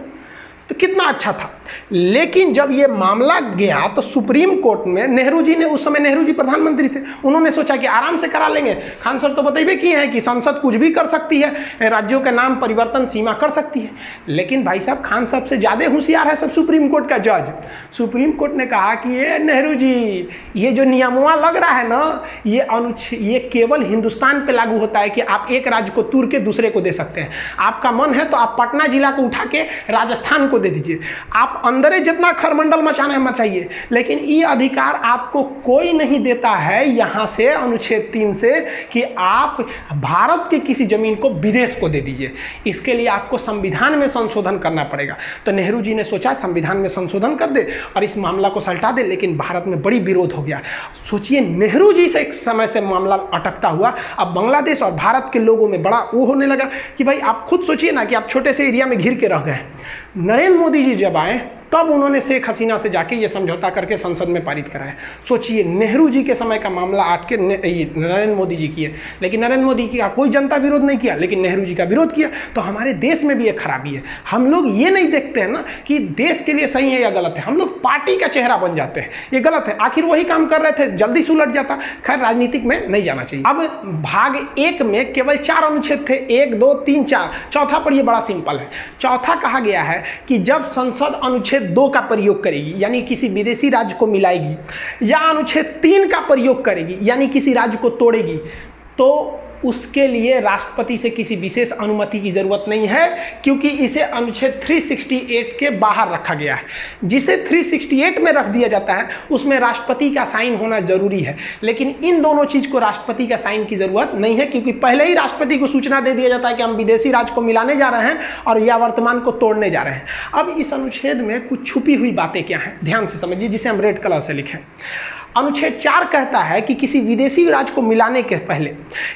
तो कितना अच्छा था। लेकिन जब ये मामला गया तो सुप्रीम कोर्ट में नेहरू जी ने, उस समय नेहरू जी प्रधानमंत्री थे, उन्होंने सोचा कि आराम से करा लेंगे। खान सर तो बताइए किए हैं कि संसद कुछ भी कर सकती है, राज्यों के नाम परिवर्तन सीमा कर सकती है। लेकिन भाई साहब खान साहब से ज़्यादा होशियार है सब सुप्रीम कोर्ट का जज। सुप्रीम कोर्ट ने कहा कि ये नेहरू जी, ये जो नियमवा लग रहा है ना, ये केवल हिंदुस्तान पर लागू होता है कि आप एक राज्य को तोड़ के दूसरे को दे सकते हैं। आपका मन है तो आप पटना जिला को उठा के राजस्थान को को दे दीजिए, आप अंदर जितना खरमंडल मचाना है मचाइए, लेकिन ये अधिकार आपको कोई नहीं देता है यहां से अनुच्छेद 3 से कि आप भारत की किसी जमीन को विदेश को दे दीजिए। इसके लिए आपको संविधान में संशोधन करना पड़ेगा। तो नेहरू जी ने सोचा संविधान में संशोधन कर दे और इस मामला को सलटा दे, लेकिन भारत में बड़ी विरोध हो गया। सोचिए नेहरू जी से एक समय से मामला अटकता हुआ अब बांग्लादेश और भारत के लोगों में बड़ा वो होने लगा कि भाई आप खुद सोचिए ना कि आप छोटे से एरिया में घिर के रह गए। नरेंद्र मोदी जी जब आए तब उन्होंने शेख हसीना से जाके ये समझौता करके संसद में पारित कराया। सोचिए नेहरू जी के समय का मामला आट के नरेंद्र मोदी जी किए, लेकिन नरेंद्र मोदी का कोई जनता विरोध नहीं किया, लेकिन नेहरू जी का विरोध किया। तो हमारे देश में भी एक खराबी है, हम लोग ये नहीं देखते हैं ना कि देश के लिए सही है या गलत है, हम लोग पार्टी का चेहरा बन जाते हैं, ये गलत है। आखिर वही काम कर रहे थे, जल्दी से उलट जाता। खैर राजनीतिक में नहीं जाना चाहिए। अब भाग 1 में केवल 4 अनुच्छेद थे, 1, 2, 3, 4। चौथा पर ये बड़ा सिंपल है। चौथा कहा गया है कि जब संसद अनुच्छेद 2 का प्रयोग करेगी यानी किसी विदेशी राज्य को मिलाएगी, या अनुच्छेद 3 का प्रयोग करेगी यानी किसी राज्य को तोड़ेगी, तो उसके लिए राष्ट्रपति से किसी विशेष अनुमति की जरूरत नहीं है, क्योंकि इसे अनुच्छेद 368 के बाहर रखा गया है। जिसे 368 में रख दिया जाता है उसमें राष्ट्रपति का साइन होना जरूरी है, लेकिन इन दोनों चीज को राष्ट्रपति का साइन की जरूरत नहीं है, क्योंकि पहले ही राष्ट्रपति को सूचना दे दिया जाता है कि हम विदेशी राज्य को मिलाने जा रहे हैं और या वर्तमान को तोड़ने जा रहे हैं। अब इस अनुच्छेद में कुछ छुपी हुई बातें क्या हैं, ध्यान से समझिए, जिसे हम रेड कलर से लिखें। अनुच्छेद 4 कहता है कि किसी विदेशी राज्य को मिलाने के पहले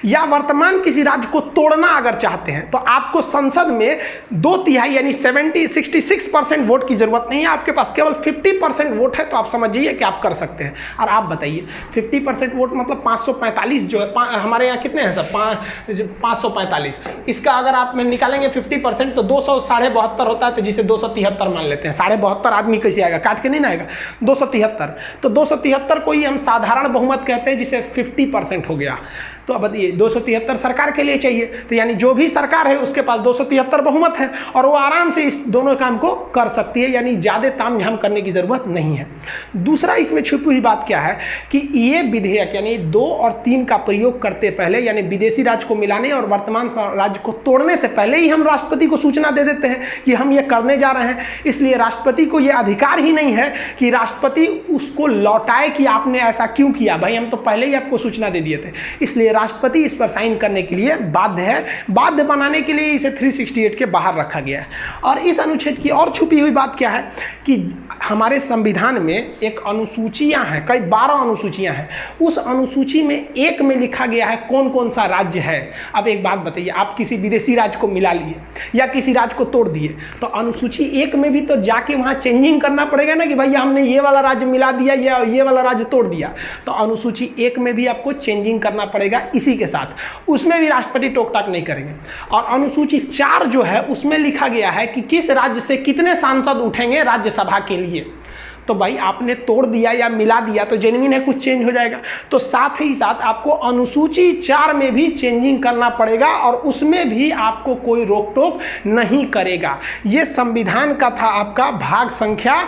या वर्तमान किसी राज्य को तोड़ना अगर चाहते हैं तो आपको संसद में 2/3 यानी 66% वोट की जरूरत नहीं है, आपके पास केवल 50% वोट है, तो आप समझिए कि आप कर सकते हैं। और आप बताइए 50% वोट मतलब 545 जो है, हमारे यहाँ कितने हैं सर, 545, इसका अगर आप में निकालेंगे 50% तो 272 होता है, तो जिसे 273 मान लेते हैं। 72 आदमी कैसे आएगा, काट के नहीं ना आएगा, 273। तो 273 को ही हम साधारण बहुमत कहते हैं, जिसे 50% हो गया। तो अब बताइए 273 सरकार के लिए चाहिए, तो यानी जो भी सरकार है उसके पास 273 बहुमत है और वो आराम से इस दोनों काम को कर सकती है, यानी ज़्यादा तामझाम करने की ज़रूरत नहीं है। दूसरा इसमें छुपी हुई बात क्या है कि ये विधेयक यानी 2 और 3 का प्रयोग करते पहले, यानी विदेशी राज्य को मिलाने और वर्तमान राज्य को तोड़ने से पहले ही हम राष्ट्रपति को सूचना दे देते हैं कि हम ये करने जा रहे हैं। इसलिए राष्ट्रपति को ये अधिकार ही नहीं है कि राष्ट्रपति उसको लौटाए कि आपने ऐसा क्यों किया, भाई हम तो पहले ही आपको सूचना दे दिए थे। इसलिए राष्ट्रपति इस पर साइन करने के लिए बाध्य है। बाध्य बनाने के लिए इसे 368 के बाहर रखा गया है। और इस अनुच्छेद की और छुपी हुई बात क्या है कि हमारे संविधान में एक अनुसूचियां हैं, कई 12 अनुसूचियां हैं। उस अनुसूची में 1 में लिखा गया है कौन कौन सा राज्य है। अब एक बात बताइए, आप किसी विदेशी राज्य को मिला लिए या किसी राज्य को तोड़ दिए, तो अनुसूची 1 में भी तो जाके वहां चेंजिंग करना पड़ेगा ना कि भाई हमने ये वाला राज्य मिला दिया या ये वाला राज्य तोड़ दिया। तो अनुसूची 1 में भी आपको चेंजिंग करना पड़ेगा इसी के साथ, उसमें भी राष्ट्रपति टोक टाक नहीं करेंगे। और अनुसूची 4 जो है उसमें लिखा गया है कि किस राज्य से कितने सांसद उठेंगे राज्यसभा के लिए। तो भाई आपने तोड़ दिया या मिला दिया तो जेन्युइन है, कुछ चेंज हो जाएगा। तो साथ ही साथ आपको अनुसूची 4 में भी चेंजिंग करना पड़ेगा और उसमें भी आपको कोई रोक टोक नहीं करेगा। ये संविधान का था आपका भाग संख्या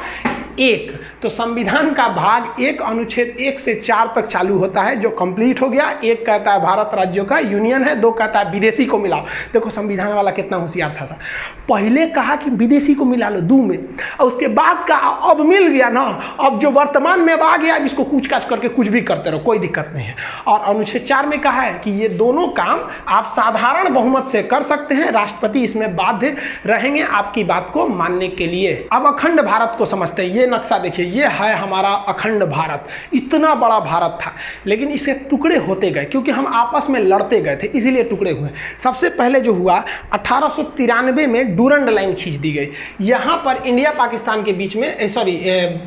1। तो संविधान का भाग 1 अनुच्छेद 1 से 4 तक चालू होता है, जो कंप्लीट हो गया। 1 कहता है भारत राज्यों का यूनियन है, 2 कहता है विदेशी को मिलाओ। देखो संविधान वाला कितना होशियार था। पहले कहा कि विदेशी को मिला लो 2 में, और उसके बाद कहा अब मिल गया ना, अब जो वर्तमान में अब आ गया, अब इसको कूच काच करके कुछ भी करते रहो, कोई दिक्कत नहीं है। और अनुच्छेद 4 में कहा है कि ये दोनों काम आप साधारण बहुमत से कर सकते हैं, राष्ट्रपति इसमें बाध्य रहेंगे आपकी बात को मानने के लिए। अब अखंड भारत को समझते हैं। ये नक्शा देखिए, ये है हमारा अखंड भारत। इतना बड़ा भारत था, लेकिन इसके टुकड़े होते गए क्योंकि हम आपस में लड़ते गए थे, इसीलिए टुकड़े हुए। सबसे पहले जो हुआ 1893 में डूरंड लाइन खींच दी गई। यहाँ पर इंडिया पाकिस्तान के बीच में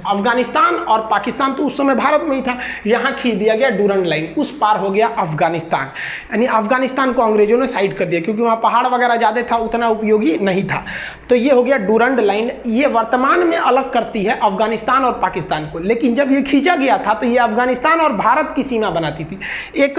अफगानिस्तान और पाकिस्तान तो उस समय भारत में ही था, यहाँ खींच दिया गया डूरंड लाइन। उस पार हो गया अफगानिस्तान, यानी अफगानिस्तान को अंग्रेजों ने साइड कर दिया क्योंकि वहाँ पहाड़ वगैरह ज़्यादा था, उतना उपयोगी नहीं था। तो ये हो गया डूरंड लाइन। ये वर्तमान में अलग करती है अफगानिस्तान और पाकिस्तान को। लेकिन जब ये खींचा गया था तो ये अफगानिस्तान और भारत की सीमा बनाती थी। एक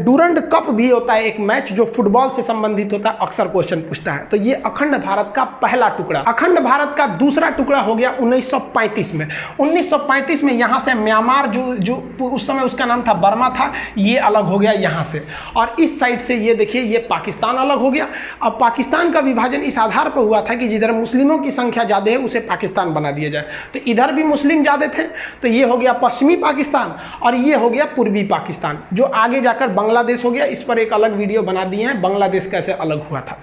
डूरंड कप भी होता है, एक मैच जो फुटबॉल से संबंधित होता है, अक्सर क्वेश्चन पूछता है। तो ये अखंड भारत का पहला टुकड़ा। अखंड भारत का दूसरा टुकड़ा हो गया 1935 में। 1935 में यहाँ से म्यांमार जो उस समय उसका नाम था बर्मा था, ये अलग हो गया यहाँ से। और इस साइड से ये देखिए ये पाकिस्तान अलग हो गया। अब पाकिस्तान का विभाजन इस आधार पर हुआ था कि जिधर मुस्लिमों की संख्या ज़्यादा है उसे पाकिस्तान बना दिया जाए। तो इधर भी मुस्लिम ज़्यादा थे तो ये हो गया पश्चिमी पाकिस्तान और ये हो गया पूर्वी पाकिस्तान, जो आगे जाकर बांग्लादेश हो गया। इस पर एक अलग वीडियो बना दिए हैं, बांग्लादेश कैसे अलग हुआ था।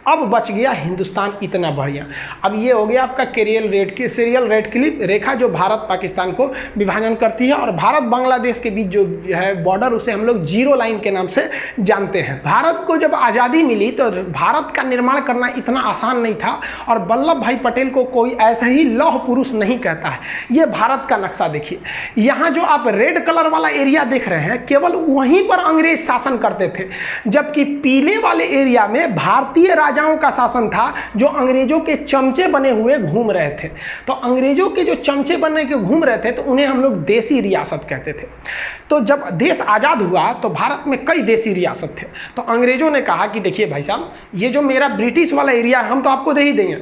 अब बच गया हिंदुस्तान इतना बढ़िया। अब ये हो गया आपका सीरियल रेड क्लिप रेखा जो भारत पाकिस्तान को विभाजन करती है। और भारत बांग्लादेश के बीच जो है बॉर्डर, उसे हम लोग जीरो लाइन के नाम से जानते हैं। भारत को जब आज़ादी मिली तो भारत का निर्माण करना इतना आसान नहीं था और वल्लभ भाई पटेल को कोई ऐसा ही लौह पुरुष नहीं कहता है। ये भारत का नक्शा देखिए, यहाँ जो आप रेड कलर वाला एरिया देख रहे हैं केवल वहीं पर अंग्रेज शासन करते थे, जबकि पीले वाले एरिया में भारतीय राजाओं का शासन था जो अंग्रेजों के चमचे बने हुए घूम रहे थे। तो अंग्रेजों के जो चमचे बने के घूम रहे थे तो उन्हें हम लोग देसी रियासत कहते थे। तो जब देश आज़ाद हुआ तो भारत में कई देसी रियासत थे। तो अंग्रेजों ने कहा कि देखिए भाई साहब, ये जो मेरा ब्रिटिश वाला एरिया है हम तो आपको दे ही देंगे,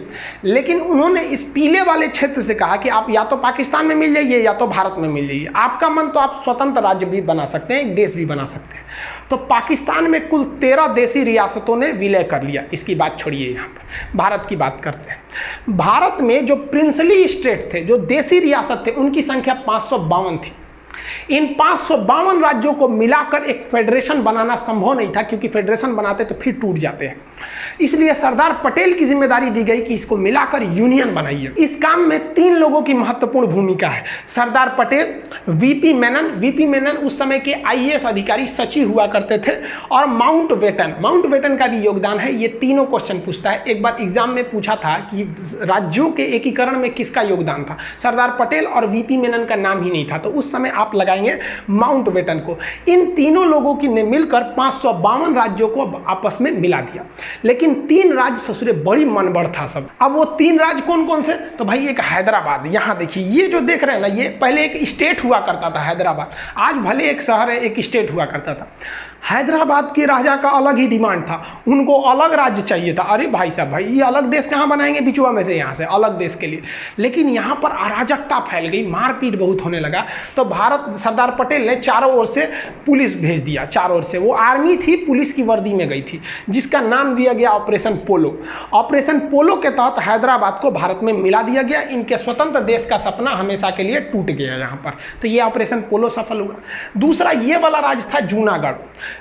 लेकिन उन्होंने इस पीले वाले क्षेत्र से कहा कि आप या तो पाकिस्तान में मिल जाइए या तो भारत में मिल जाइए, आपका मन तो आप स्वतंत्र राज्य भी बना सकते हैं, एक देश भी बना सकते हैं। तो पाकिस्तान में कुल 13 देसी रियासतों ने विलय कर लिया। इसकी बात छोड़िए, यहाँ पर भारत की बात करते हैं। भारत में जो प्रिंसली स्टेट थे, जो देसी रियासत थे, उनकी संख्या 552 थी। इन 552 राज्यों को मिलाकर एक फेडरेशन बनाना संभव नहीं था, क्योंकि फेडरेशन बनाते तो फिर टूट जाते हैं। इसलिए सरदार पटेल की जिम्मेदारी दी गई कि इसको मिलाकर यूनियन बनाइए। इस काम में 3 लोगों की महत्वपूर्ण भूमिका है। सरदार पटेल, वीपी मेनन उस समय के आईएएस अधिकारी सचिव हुआ करते थे, और माउंटबेटन का भी योगदान है। ये तीनों क्वेश्चन पूछता है। एक बार एग्जाम में पूछा था कि राज्यों के एकीकरण में किसका योगदान था, सरदार पटेल और वीपी मेनन का नाम ही नहीं था, तो उस समय आप लगाएंगे माउंटबेटन को। इन तीनों लोगों की ने मिलकर 552 राज्यों को आपस में मिला दिया। लेकिन 3 राज्य ससुरे बड़ी मनबड़ था सब। अब वो 3 राज्य कौन कौन से, तो भाई एक हैदराबाद, यहाँ देखिए ये जो देख रहे हैं ना, ये पहले एक स्टेट हुआ करता था हैदराबाद, आज भले एक शहर है, एक स्टेट हुआ करता था। हैदराबाद के राजा का अलग ही डिमांड था, उनको अलग राज्य चाहिए था। अरे भाई साहब, भाई ये अलग देश कहाँ बनाएंगे बिचुआ में से, यहाँ से अलग देश के लिए। लेकिन यहाँ पर अराजकता फैल गई, मारपीट बहुत होने लगा। तो सरदार पटेल ने चारों ओर से पुलिस भेज दिया। चारों ओर से वो आर्मी थी, पुलिस की वर्दी में गई थी, जिसका नाम दिया गया ऑपरेशन पोलो। ऑपरेशन पोलो के तहत हैदराबाद को भारत में मिला दिया गया। इनके स्वतंत्र देश का सपना हमेशा के लिए टूट गया यहाँ पर। तो ये ऑपरेशन पोलो सफल हुआ। दूसरा ये वाला राज्य था जूनागढ़।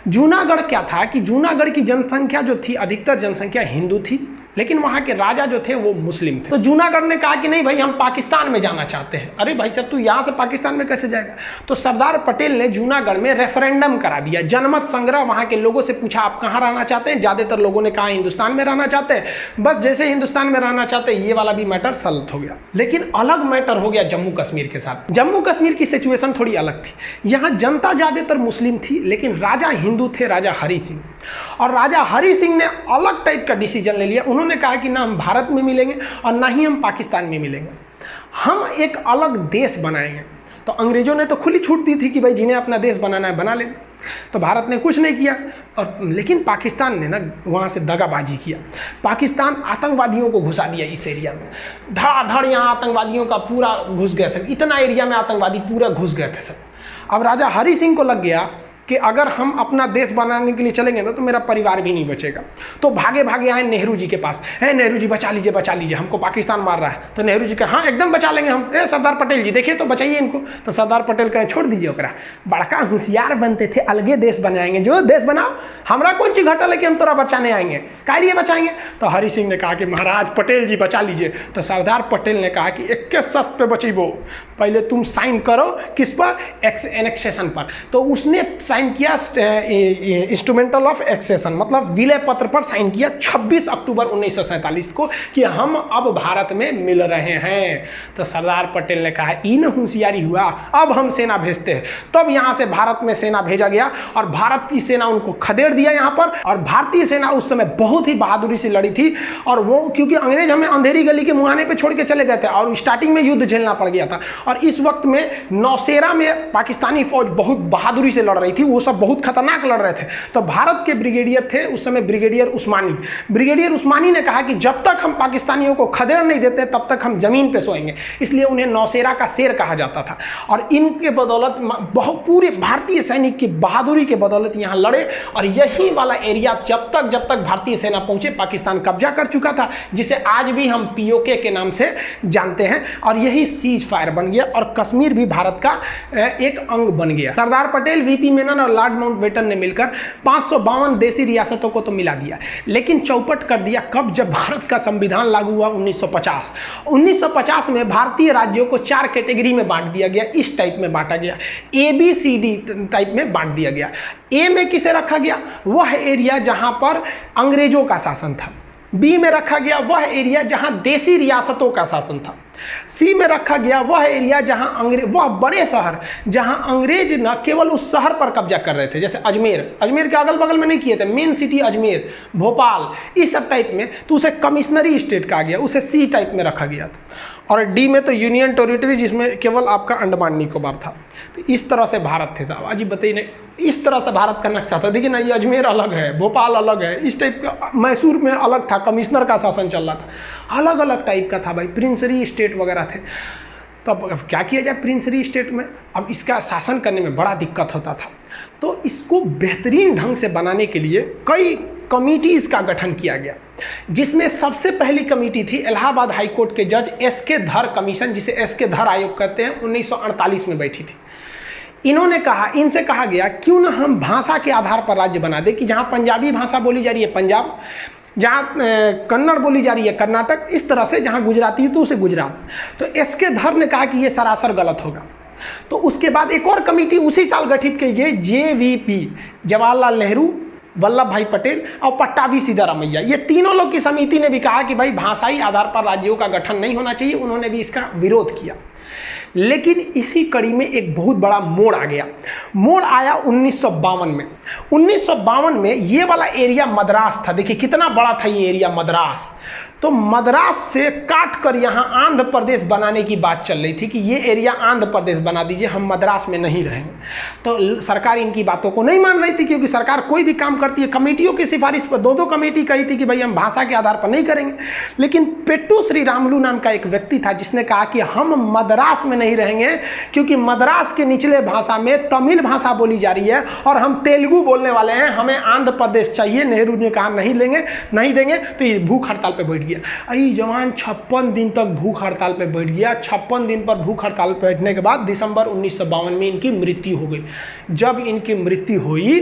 जूनागढ़ क्या था कि जूनागढ़ की जनसंख्या जो थी, अधिकतर जनसंख्या हिंदू थी, लेकिन वहाँ के राजा जो थे वो मुस्लिम थे। तो जूनागढ़ ने कहा कि नहीं भाई, हम पाकिस्तान में जाना चाहते हैं। अरे भाई साहब, तू यहाँ से पाकिस्तान में कैसे जाएगा। तो सरदार पटेल ने जूनागढ़ में रेफरेंडम करा दिया, जनमत संग्रह। वहाँ के लोगों से पूछा आप कहाँ रहना चाहते हैं। ज़्यादातर लोगों ने कहा हिंदुस्तान में रहना चाहते हैं। बस जैसे हिंदुस्तान में रहना चाहते हैं, ये वाला भी मैटर सॉल्व हो गया। लेकिन अलग मैटर हो गया जम्मू कश्मीर के साथ। जम्मू कश्मीर की सिचुएशन थोड़ी अलग थी। यहाँ जनता ज़्यादातर मुस्लिम थी, लेकिन राजा हिंदू थे, राजा हरि सिंह। और राजा हरि सिंह ने अलग टाइप का डिसीजन ले लिया। उन्होंने कहा कि ना हम भारत में मिलेंगे और ना ही हम पाकिस्तान में मिलेंगे, हम एक अलग देश बनाएंगे। तो अंग्रेजों ने तो खुली छूट दी थी कि भाई जिन्हें अपना देश बनाना है बना लेंगे। तो भारत ने कुछ नहीं किया, और लेकिन पाकिस्तान ने ना वहाँ से दगाबाजी किया। पाकिस्तान आतंकवादियों को घुसा दिया इस एरिया में, धड़ाधड़ यहाँ आतंकवादियों का पूरा घुस गया सब। इतना एरिया में आतंकवादी पूरा घुस गए थे सब। अब राजा हरि सिंह को लग गया कि अगर हम अपना देश बनाने के लिए चलेंगे ना तो मेरा परिवार भी नहीं बचेगा। तो भागे भागे आए नेहरू जी के पास, है नेहरू जी बचा लीजिए, हमको पाकिस्तान मार रहा है। तो नेहरू जी कहा हाँ एकदम बचा लेंगे हम। सरदार पटेल जी देखिए तो बचाइए इनको। तो सरदार पटेल कहे छोड़ दीजिए ओकरा, बड़का होशियार बनते थे, अलगे देश बनाएंगे, जो देश बनाओ, हमरा कौन चीज घटल है कि हम तोरा बचाने आएंगे, काहे लिए बचाएंगे। तो हरि सिंह ने कहा कि महाराज पटेल जी बचा लीजिए। तो सरदार पटेल ने कहा कि 21 शर्त पे बचीबो, पहले तुम साइन करो किस पर, एनेक्सेशन पर। तो उसने साइन किया इंस्ट्रूमेंटल ऑफ एक्सेशन, मतलब विलय पत्र पर साइन किया 26 अक्टूबर 1947 को कि हम अब भारत में मिल रहे हैं। तो सरदार पटेल ने कहा इन होशियारी हुआ, अब हम सेना भेजते हैं। तब यहाँ से भारत में सेना भेजा गया और भारत की सेना उनको खदेड़ दिया यहाँ पर। और भारतीय सेना उस समय बहुत ही बहादुरी से लड़ी थी, और वो क्योंकि अंग्रेज हमें अंधेरी गली के मुहाने पे छोड़ के चले गए थे और स्टार्टिंग में युद्ध झेलना पड़ गया था। और इस वक्त में नौशेरा में पाकिस्तानी फौज बहुत बहादुरी से लड़ रही थी, वो सब बहुत खतरनाक लड़ रहे थे। तो भारत के ब्रिगेडियर थे उस समय ब्रिगेडियर उस्मानी। ब्रिगेडियर उस्मानी ने कहा कि जब तक हम पाकिस्तानियों को खदेड़ नहीं देते तब तक हम जमीन पे सोएंगे, इसलिए उन्हें नौशेरा का शेर कहा जाता था। और इनके बदौलत बहुत पूरे भारतीय सैनिक की बहादुरी के बदौलत यहाँ लड़े। और यही वाला एरिया जब तक भारतीय सेना पहुंचे पाकिस्तान कब्जा कर चुका था, जिसे आज भी हम पीओके के नाम से जानते हैं। और यही सीज फायर बन गया और कश्मीर भी भारत का एक अंग बन गया। सरदार पटेल, वीपी मेनन और लॉर्ड माउंटबेटन ने मिलकर 552 देसी रियासतों को तो मिला दिया, लेकिन चौपट कर दिया कब? जब भारत का संविधान लागू हुआ 1950। 1950 में भारतीय राज्यों को 4 कैटेगरी में बांट दिया गया, इस टाइप में बांटा गया, ABCD टाइप में बांट दिया गया। ए में किसे रखा गया? वह एरिया जहां पर अंग्रेजों का शासन था। बी में रखा गया वह एरिया जहां देसी रियासतों का शासन था। सी में रखा गया वह एरिया जहां वह बड़े शहर जहां अंग्रेज न केवल उस शहर पर कब्जा कर रहे थे, जैसे अजमेर के अगल बगल में नहीं किए थे, मेन सिटी अजमेर, भोपाल, इस सब टाइप में, तो उसे कमिश्नरी स्टेट कहा गया, उसे सी टाइप में रखा गया था। और डी में तो यूनियन टेरिटरी, जिसमें केवल आपका अंडमान निकोबार था। तो इस तरह से भारत थे साहब। अजी बताइए नहीं, इस तरह से भारत का नक्शा था। देखिए ना, ये अजमेर अलग है, भोपाल अलग है, इस टाइप का। मैसूर में अलग था, कमिश्नर का शासन चल रहा था, अलग अलग टाइप का था भाई, प्रिंसरी स्टेट वगैरह थे। तो अब क्या किया जाए प्रिंसरी स्टेट में? अब इसका शासन करने में बड़ा दिक्कत होता था। तो इसको बेहतरीन ढंग से बनाने के लिए कई कमिटीज़ का गठन किया गया, जिसमें सबसे पहली कमेटी थी इलाहाबाद हाई कोर्ट के जज एस के धर कमीशन, जिसे एस के धर आयोग कहते हैं, 1948 में बैठी थी। इनसे कहा गया क्यों ना हम भाषा के आधार पर राज्य बना दें, कि जहाँ पंजाबी भाषा बोली जा रही है पंजाब, जहाँ कन्नड़ बोली जा रही है कर्नाटक, इस तरह से जहाँ गुजराती है तो उसे गुजरात। तो एस के धर ने कहा कि ये सरासर गलत होगा। तो उसके बाद एक और कमेटी उसी साल गठित की गई, JVP, जवाहरलाल नेहरू, वल्लभ भाई पटेल और पट्टाभी सिद्धारमैया। ये तीनों लोग की समिति ने भी कहा कि भाई भाषाई आधार पर राज्यों का गठन नहीं होना चाहिए। उन्होंने भी इसका विरोध किया। लेकिन इसी कड़ी में एक बहुत बड़ा मोड़ आ गया। मोड़ आया 1952 में। 1952 में ये वाला एरिया मद्रास था। देखिए कितना बड़ा था ये एरिया मद्रास। तो मद्रास से काट कर यहाँ आंध्र प्रदेश बनाने की बात चल रही थी कि ये एरिया आंध्र प्रदेश बना दीजिए, हम मद्रास में नहीं रहेंगे। तो सरकार इनकी बातों को नहीं मान रही थी, क्योंकि सरकार कोई भी काम करती है कमेटियों की सिफारिश पर। 2 कमेटी कही थी कि भाई हम भाषा के आधार पर नहीं करेंगे। लेकिन पेट्टू श्री रामुलु नाम का एक व्यक्ति था जिसने कहा कि हम मद्रास में नहीं रहेंगे, क्योंकि मद्रास के निचले भाषा में तमिल भाषा बोली जा रही है और हम तेलुगु बोलने वाले हैं, हमें आंध्र प्रदेश चाहिए। नेहरू ने कहा नहीं देंगे। तो ये भूख हड़ताल पर बैठ गया। अरे जवान 56 दिन तक भूख हड़ताल पे बैठ गया। 56 दिन पर भूख हड़ताल पे बैठने के बाद दिसंबर 1952 में इनकी मृत्यु हो गई। जब इनकी मृत्यु हुई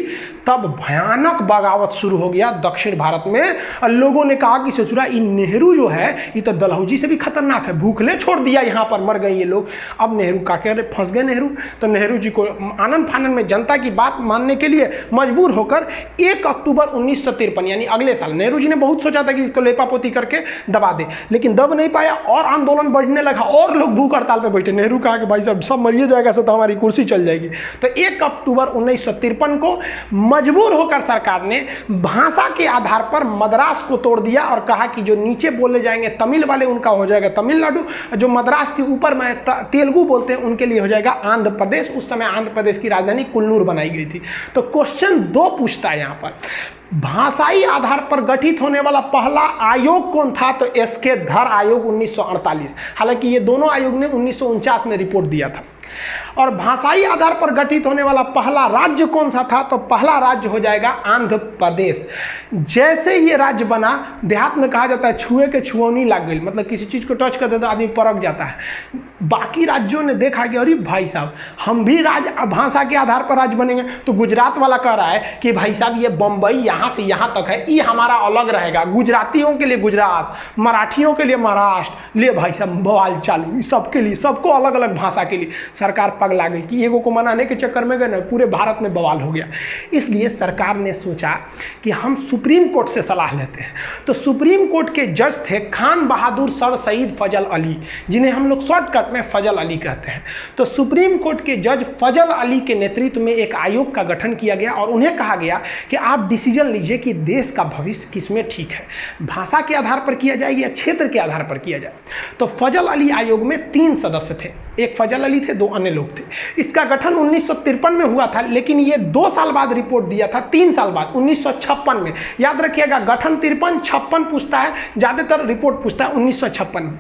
तब भयानक बगावत शुरू हो गया दक्षिण भारत में। और लोगों ने कहा कि ससुरा इन नेहरू जो है ये तो दलहौजी से भी खतरनाक है, भूखले छोड़ दिया, यहाँ पर मर गए ये लोग। अब नेहरू का कह रहे फंस गए नेहरू। तो नेहरू जी को आनंद फानन में जनता की बात मानने के लिए मजबूर होकर 1 अक्टूबर 1953 यानी अगले साल, नेहरू जी ने बहुत सोचा था कि इसको लेपापोती करके दबा दे, लेकिन दब नहीं पाया और आंदोलन बढ़ने लगा और लोग भूख हड़ताल पे बैठे। नेहरू कहा कि भाई साहब सब मरिए जाएगा तो हमारी कुर्सी चल जाएगी। तो 1 अक्टूबर 1953 को मजबूर होकर सरकार ने भाषा के आधार पर मद्रास को तोड़ दिया और कहा कि जो नीचे बोले जाएंगे तमिल वाले उनका हो जाएगा तमिलनाडु, जो मद्रास के ऊपर में तेलुगु बोलते हैं उनके लिए हो जाएगा आंध्र प्रदेश। उस समय आंध्र प्रदेश की राजधानी कुल्लूर बनाई गई थी। तो क्वेश्चन 2 पूछता है यहाँ पर, भाषाई आधार पर गठित होने वाला पहला आयोग कौन था? तो एस के धर आयोग 1948। हालांकि ये दोनों आयोग ने 1949 में रिपोर्ट दिया था। और भाषाई आधार पर गठित होने वाला पहला राज्य कौन सा था? तो पहला राज्य हो जाएगा आंध्र प्रदेश। जैसे ये राज्य बना, देहात में कहा जाता है छुए के छुअनी लग गई, मतलब किसी चीज को टच कर दे तो आदमी परख जाता है। बाकी राज्यों ने देखा कि अरे भाई साहब हम भी भाषा के आधार पर राज्य बनेंगे। तो गुजरात वाला कह रहा है कि भाई साहब ये बम्बई यहाँ से यहाँ तक है, ये हमारा अलग रहेगा, गुजरातियों के लिए गुजरात, मराठियों के लिए महाराष्ट्र, ले भाई सब बवाल चालू, सबके लिए, सबको अलग अलग भाषा के लिए। सरकार पगला गई कि एगो को मनाने के चक्कर में गए ना, पूरे भारत में बवाल हो गया। इसलिए सरकार ने सोचा कि हम सुप्रीम कोर्ट से सलाह लेते हैं। तो सुप्रीम कोर्ट के जज थे खान बहादुर सर सईद फजल अली, जिन्हें हम लोग शॉर्टकट में फजल अली कहते हैं। तो सुप्रीम कोर्ट के जज फजल अली के नेतृत्व में एक आयोग का गठन किया गया और उन्हें कहा गया कि आप डिसीजन लीजिए कि देश का भविष्य किसमें ठीक है, भाषा के आधार पर किया जाए या क्षेत्र के आधार पर किया जाए। तो फजल अली आयोग में 3 सदस्य थे, एक फजल अली थे, 2 अन्य लोग थे। इसका गठन 1953 में हुआ था, लेकिन ये 2 साल बाद रिपोर्ट दिया था, 3 साल बाद 1956 में। याद रखिएगा, गठन 53, 56 पूछता है, ज़्यादातर रिपोर्ट पूछता है 1956 में।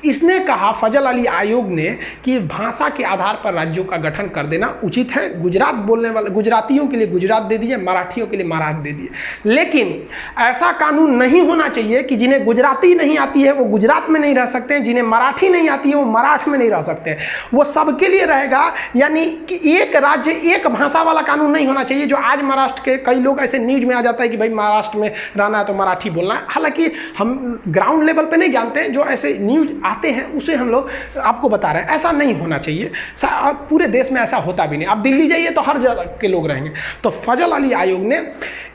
इसने कहा, फजल अली आयोग ने, कि भाषा के आधार पर राज्यों का गठन कर देना उचित है। गुजरात बोलने वाले गुजरातियों के लिए गुजरात दे दिए, मराठियों के लिए महाराष्ट्र दे दिए। लेकिन ऐसा कानून नहीं होना चाहिए कि जिन्हें गुजराती नहीं आती है वो गुजरात में नहीं रह सकते हैं, जिन्हें मराठी नहीं आती है वो मराठी में नहीं रह सकते हैं। वो सबके लिए रहेगा, यानी कि एक राज्य एक भाषा वाला कानून नहीं होना चाहिए। जो आज महाराष्ट्र के कई लोग ऐसे न्यूज में आ जाता है कि भाई महाराष्ट्र में रहना है तो मराठी बोलना है, हालांकि हम ग्राउंड लेवल पे नहीं जानते हैं, जो ऐसे न्यूज आते हैं उसे हम लोग आपको बता रहे हैं। ऐसा नहीं होना चाहिए, पूरे देश में ऐसा होता भी नहीं। आप दिल्ली जाइए तो हर जगह के लोग रहेंगे। तो फजल अली आयोग ने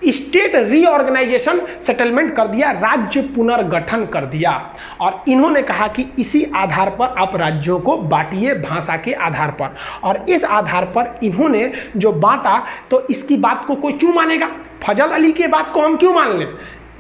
स्टेट रीऑर्गेनाइजेशन सेटलमेंट कर दिया, राज्य पुनर्गठन कर दिया, और इन्होंने कहा कि इसी आधार पर आप राज्यों को बांटिए भाषा के आधार पर। और इस आधार पर इन्होंने जो बांटा, तो इसकी बात को कोई क्यों मानेगा? फजल अली के बात को हम क्यों मान लें?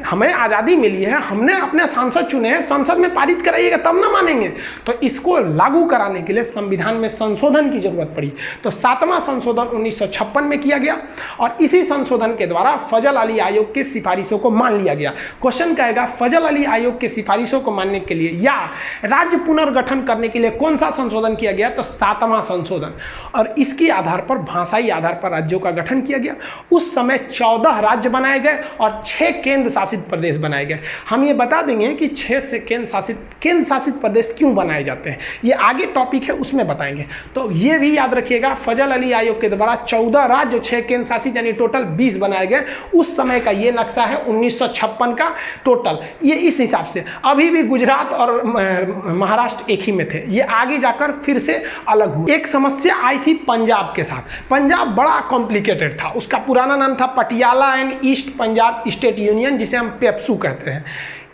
हमें आज़ादी मिली है, हमने अपने सांसद चुने हैं, संसद में पारित कराइएगा तब ना मानेंगे। तो इसको लागू कराने के लिए संविधान में संशोधन की जरूरत पड़ी। तो 7वां संशोधन 1956 में किया गया और इसी संशोधन के द्वारा फजल अली आयोग की सिफारिशों को मान लिया गया। क्वेश्चन कहेगा, फजल अली आयोग की सिफारिशों को मानने के लिए या राज्य पुनर्गठन करने के लिए कौन सा संशोधन किया गया? तो 7वां संशोधन। और इसके आधार पर, भाषाई आधार पर राज्यों का गठन किया गया। उस समय 14 राज्य बनाए गए और 6 केंद्र शासित प्रदेश बनाए गए। हम ये बता देंगे कि 6 से केंद्र शासित प्रदेश क्यों बनाए जाते हैं, ये आगे टॉपिक है उसमें बताएंगे। तो ये भी याद रखिएगा, फजल अली आयोग के द्वारा 14 राज्य, 6 केंद्र शासित, यानी टोटल 20 बनाए गए। उस समय का ये नक्शा है 1956 का टोटल। ये इस हिसाब से, अभी भी गुजरात और महाराष्ट्र एक ही में थे, ये आगे जाकर फिर से अलग हुए। एक समस्या आई थी पंजाब के साथ। पंजाब बड़ा कॉम्प्लिकेटेड था, उसका पुराना नाम था Patiala and east Punjab state union, जिसे हम पेप्सू कहते हैं।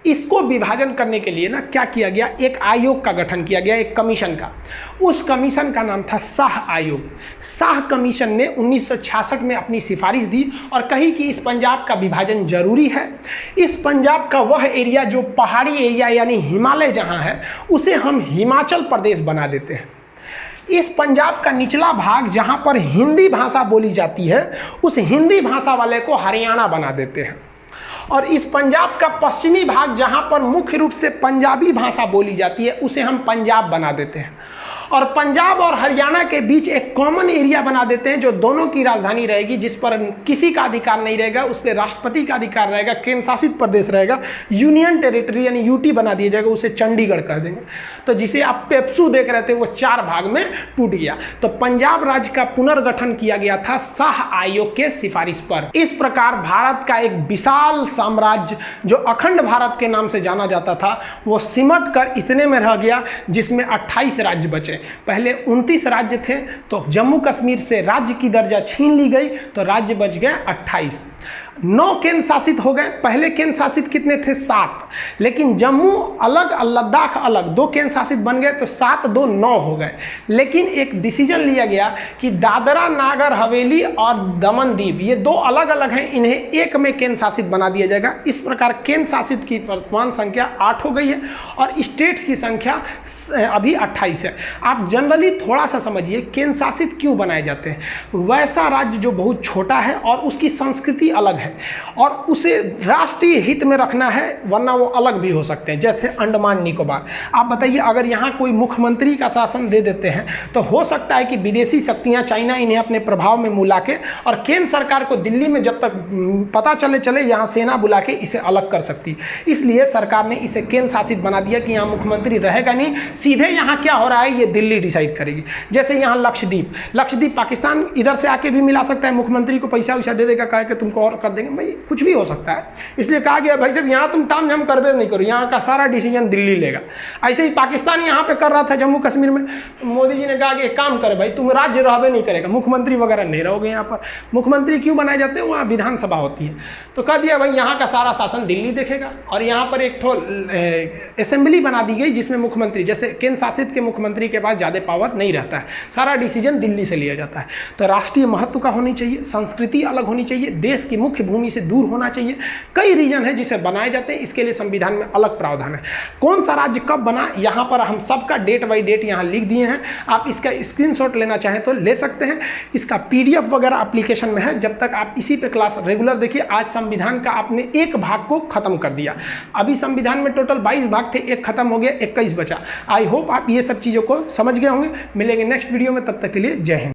इसको विभाजन करने के लिए ना क्या किया गया, एक आयोग का गठन किया गया, एक कमीशन का। उस कमीशन का नाम था शाह आयोग। शाह कमीशन ने 1966 में अपनी सिफारिश दी और कही कि इस पंजाब का विभाजन जरूरी है। इस पंजाब का वह एरिया जो पहाड़ी एरिया यानी हिमालय जहां है, उसे हम हिमाचल प्रदेश बना देते हैं। इस पंजाब का निचला भाग जहां पर हिंदी भाषा बोली जाती है, उस हिंदी भाषा वाले को हरियाणा बना देते हैं। और इस पंजाब का पश्चिमी भाग जहां पर मुख्य रूप से पंजाबी भाषा बोली जाती है, उसे हम पंजाब बना देते हैं। और पंजाब और हरियाणा के बीच एक कॉमन एरिया बना देते हैं जो दोनों की राजधानी रहेगी, जिस पर किसी का अधिकार नहीं रहेगा, उस पर राष्ट्रपति का अधिकार रहेगा, केंद्र शासित प्रदेश रहेगा, यूनियन टेरिटरी यानी यूटी बना दिया जाएगा, उसे चंडीगढ़ कह देंगे। तो जिसे आप पेप्सू देख रहे थे वो 4 भाग में टूट गया। तो पंजाब राज्य का पुनर्गठन किया गया था शाह आयोग के सिफारिश पर। इस प्रकार भारत का एक विशाल साम्राज्य जो अखंड भारत के नाम से जाना जाता था, वो सिमट कर इतने में रह गया जिसमें 28 राज्य बचे। पहले 29 राज्य थे, तो जम्मू कश्मीर से राज्य की दर्जा छीन ली गई, तो राज्य बच गए 28। 9 केंद्र शासित हो गए। पहले केंद्र शासित कितने थे? 7, लेकिन जम्मू अलग, लद्दाख अलग, 2 केंद्र शासित बन गए, तो 7 2 9 हो गए। लेकिन एक डिसीजन लिया गया कि दादरा नागर हवेली और दमन दीव, ये 2 अलग अलग हैं, इन्हें एक में केंद्र शासित बना दिया जाएगा। इस प्रकार केंद्र शासित की वर्तमान संख्या 8 हो गई है और स्टेट्स की संख्या अभी 28 है। आप जनरली थोड़ा सा समझिए, केंद्र शासित क्यों बनाए जाते हैं? वैसा राज्य जो बहुत छोटा है और उसकी संस्कृति अलग है और उसे राष्ट्रीय हित में रखना है, वरना वो अलग भी हो सकते हैं, जैसे अंडमान निकोबार। आप बताइए, अगर यहाँ कोई मुख्यमंत्री का शासन दे देते हैं तो हो सकता है कि विदेशी शक्तियाँ, चाइना, इन्हें अपने प्रभाव में मिला के और केंद्र सरकार को दिल्ली में जब तक पता चले यहाँ सेना बुला के इसे अलग कर सकती। इसलिए सरकार ने इसे केंद्र शासित बना दिया कि यहाँ मुख्यमंत्री रहेगा नहीं, सीधे यहाँ क्या हो रहा है ये दिल्ली डिसाइड करेगी। जैसे यहाँ लक्षद्वीप पाकिस्तान इधर से आके भी मिला सकता है, मुख्यमंत्री को पैसा वैसा दे देगा, कहे कि तुमको और कर देंगे, भाई कुछ भी हो सकता है। इसलिए कहा गया भाई साहब यहाँ तुम ताम झाम करबे नहीं करो, यहाँ का सारा डिसीजन दिल्ली लेगा। ऐसे ही पाकिस्तान यहाँ पे कर रहा था जम्मू कश्मीर में, मोदी जी ने कहा कि एक काम करे भाई, तुम राज्य रहबे नहीं करेगा, मुख्यमंत्री वगैरह नहीं रहोगे यहाँ पर। मुख्यमंत्री क्यों बनाए जाते हैं, वहाँ विधानसभा होती है, तो कह दिया भाई यहाँ का सारा शासन दिल्ली देखेगा। और यहाँ पर एक ठो असेंबली बना दी गई जिसमें मुख्यमंत्री, जैसे केंद्र शासित के मुख्यमंत्री के पास ज़्यादा पावर नहीं रहता है, सारा डिसीजन दिल्ली से लिया जाता है। तो राष्ट्रीय महत्व का होनी चाहिए, संस्कृति अलग होनी चाहिए, देश की मुख्य भूमि से दूर होना चाहिए, कई रीजन है जिसे बनाए जाते हैं, इसके लिए संविधान में अलग प्रावधान है। कौन सा राज्य कब बना, यहाँ पर हम सबका डेट बाई डेट यहाँ लिख दिए हैं, आप इसका स्क्रीनशॉट लेना चाहें तो ले सकते हैं। इसका PDF वगैरह एप्लीकेशन में है, जब तक आप इसी पे क्लास रेगुलर देखिए। आज संविधान का आपने एक भाग को खत्म कर दिया, अभी संविधान में टोटल 22 भाग थे, एक खत्म हो गया, 21 बचा। आई होप आप ये सब चीज़ों को समझ गए होंगे। मिलेंगे नेक्स्ट वीडियो में, तब तक के लिए जय हिंद।